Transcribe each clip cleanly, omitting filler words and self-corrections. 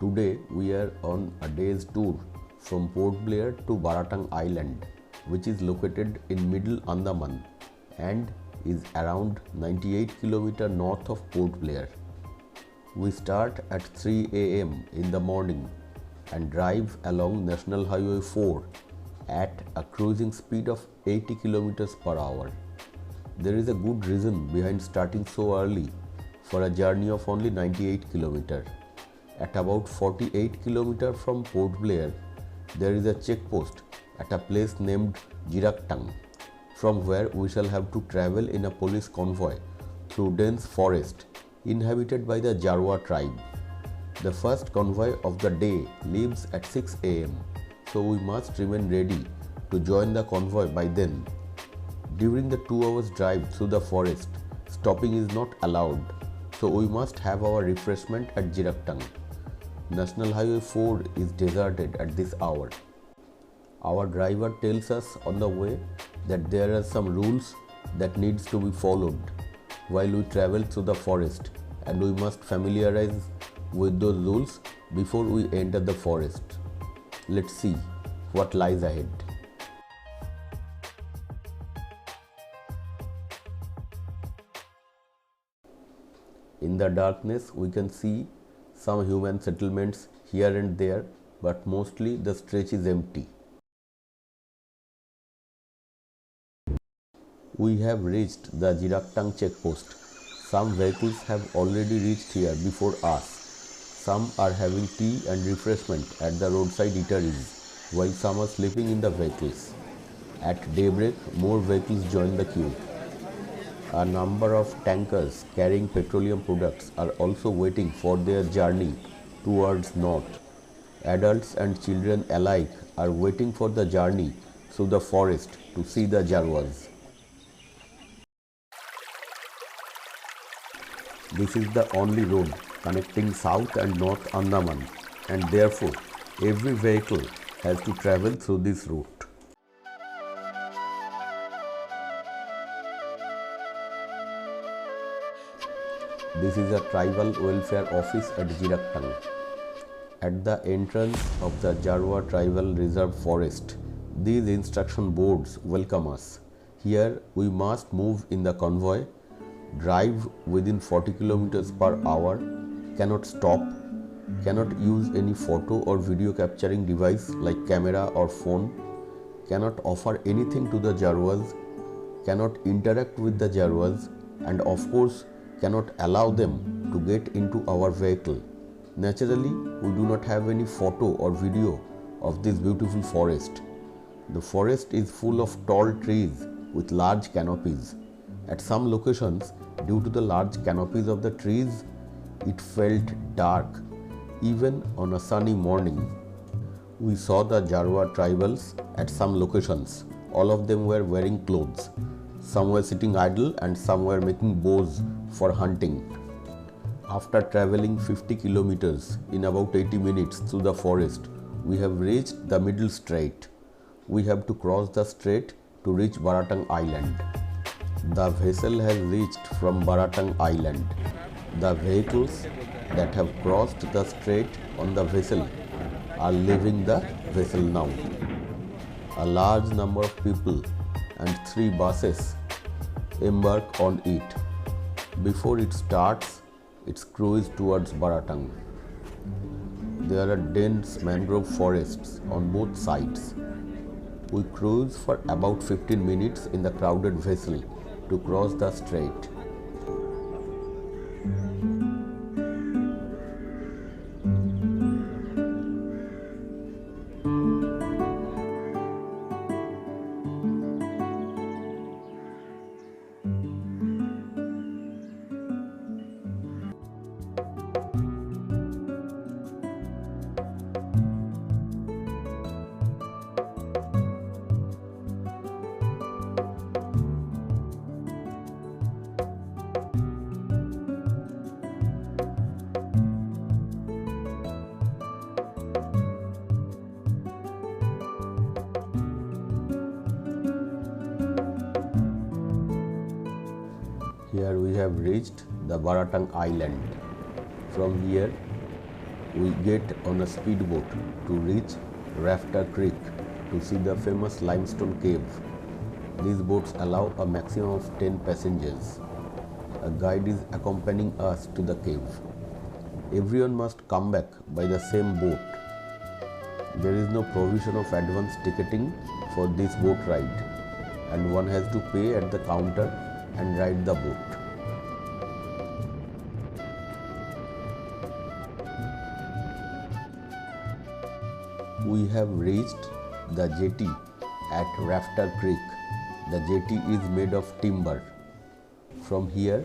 Today we are on a day's tour from Port Blair to Baratang Island, which is located in middle Andaman and is around 98 km north of Port Blair. We start at 3 am in the morning and drive along National Highway 4 at a cruising speed of 80 km per hour. There is a good reason behind starting so early for a journey of only 98 km. At about 48 km from Port Blair, there is a checkpost at a place named Jarwa, from where we shall have to travel in a police convoy through dense forest inhabited by the Jarwa tribe. The first convoy of the day leaves at 6 am, so we must remain ready to join the convoy by then. During the 2 hours drive through the forest, stopping is not allowed, so we must have our refreshment at Jarwa. National Highway 4 is deserted at this hour. Our driver tells us on the way that there are some rules that needs to be followed while we travel through the forest, and we must familiarize with those rules before we enter the forest. Let's see what lies ahead. In the darkness, we can see some human settlements here and there, but mostly the stretch is empty. We have reached the Jarwa checkpost. Some vehicles have already reached here before us. Some are having tea and refreshment at the roadside eateries, while some are sleeping in the vehicles. At daybreak, more vehicles join the queue. A number of tankers carrying petroleum products are also waiting for their journey towards north. Adults and children alike are waiting for the journey through the forest to see the Jarwas. This is the only road connecting South and North Andaman, and therefore every vehicle has to travel through this route. This is a tribal welfare office at Jarwa. At the entrance of the Jarwa Tribal Reserve Forest, these instruction boards welcome us. Here we must move in the convoy, drive within 40 km per hour, cannot stop, cannot use any photo or video capturing device like camera or phone, cannot offer anything to the Jarwas, cannot interact with the Jarwas, and of course cannot allow them to get into our vehicle. Naturally, we do not have any photo or video of this beautiful forest. The forest is full of tall trees with large canopies. At some locations, due to the large canopies of the trees, it felt dark even on a sunny morning. We saw the Jarwa tribals at some locations. All of them were wearing clothes. Some were sitting idle and some were making bows for hunting. After traveling 50 kilometers in about 80 minutes through the forest, we have reached the middle strait. We have to cross the strait to reach Baratang Island. The vessel has reached from Baratang Island. The vehicles that have crossed the strait on the vessel are leaving the vessel now. A large number of people and 3 buses embark on it. Before it starts its cruise towards Baratang. There are dense mangrove forests on both sides. We cruise for about 15 minutes in the crowded vessel to cross the strait. Here we have reached the Baratang Island. From here we get on a speedboat to reach Rafter Creek to see the famous limestone cave. These boats allow a maximum of 10 passengers. A guide is accompanying us to the cave. Everyone must come back by the same boat. There is no provision of advance ticketing for this boat ride, and one has to pay at the counter and ride the boat. We have reached the jetty at Rafter Creek. The jetty is made of timber. From here,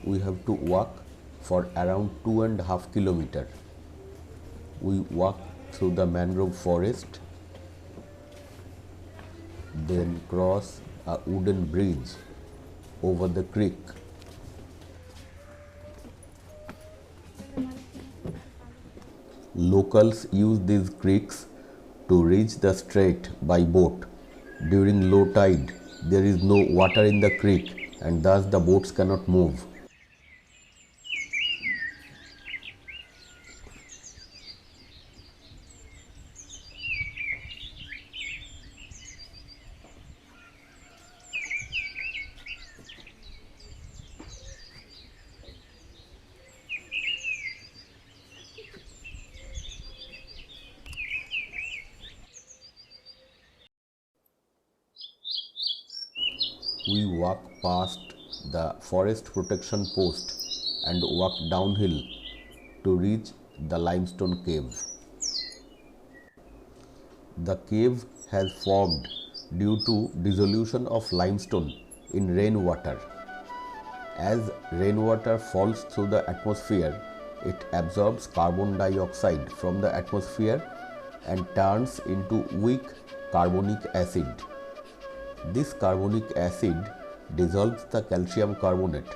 we have to walk for around 2.5 kilometers. We walk through the mangrove forest, then cross a wooden bridge over the creek. Locals use these creeks to reach the strait by boat. During low tide, there is no water in the creek and thus the boats cannot move. We walk past the forest protection post and walk downhill to reach the limestone cave. The cave has formed due to dissolution of limestone in rainwater. As rainwater falls through the atmosphere, it absorbs carbon dioxide from the atmosphere and turns into weak carbonic acid. This carbonic acid dissolves the calcium carbonate,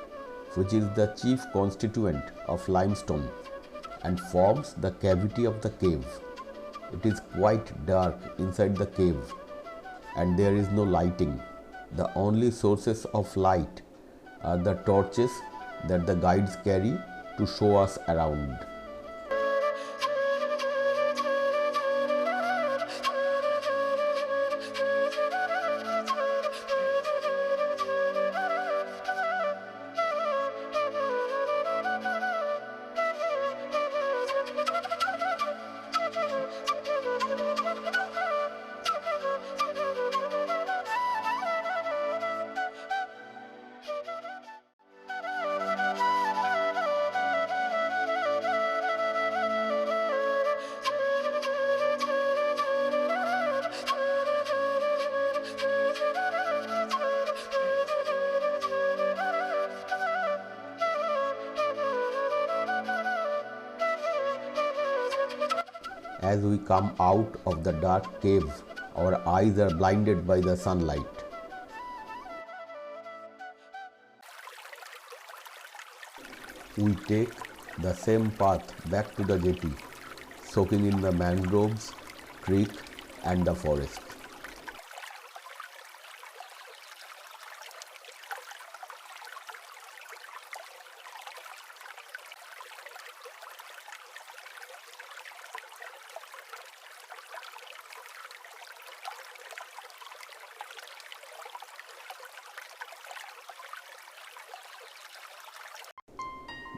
which is the chief constituent of limestone, and forms the cavity of the cave. It is quite dark inside the cave and there is no lighting. The only sources of light are the torches that the guides carry to show us around. As we come out of the dark cave, our eyes are blinded by the sunlight. We take the same path back to the jetty, soaking in the mangroves, creek and the forest.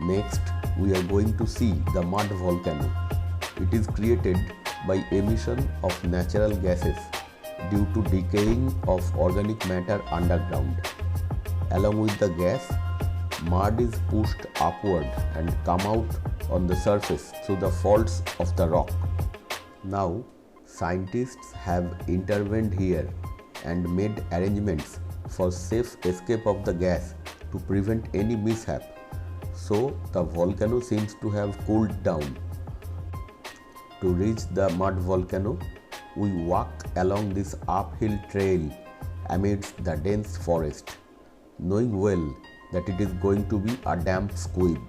Next, we are going to see the mud volcano. It is created by emission of natural gases due to decaying of organic matter underground. Along with the gas, mud is pushed upward and come out on the surface through the faults of the rock. Now, scientists have intervened here and made arrangements for safe escape of the gas to prevent any mishap. So, the volcano seems to have cooled down. To reach the mud volcano, we walk along this uphill trail amidst the dense forest, knowing well that it is going to be a damp squib.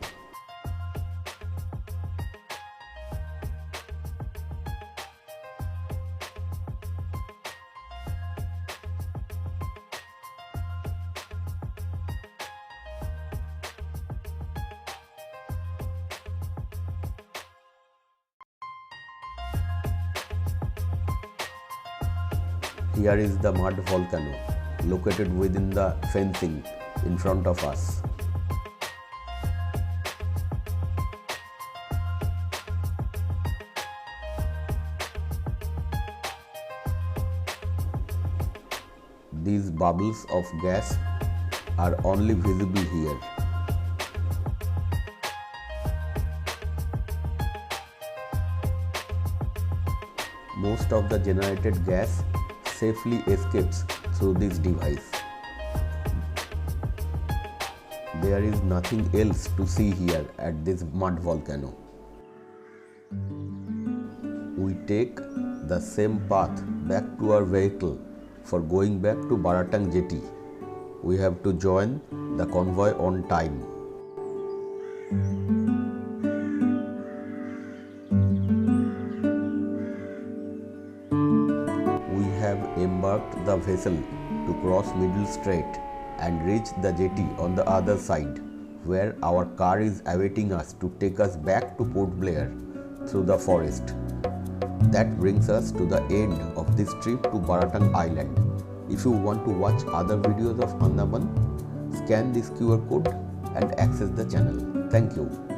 Here is the mud volcano located within the fencing in front of us. These bubbles of gas are only visible here. Most of the generated gas safely escapes through this device. There is nothing else to see here at this mud volcano. We take the same path back to our vehicle for going back to Baratang jetty. We have to join the convoy on time. We have embarked the vessel to cross Middle Strait and reach the jetty on the other side, where our car is awaiting us to take us back to Port Blair through the forest. That brings us to the end of this trip to Baratang Island. If you want to watch other videos of Andaman, scan this QR code and access the channel. Thank you.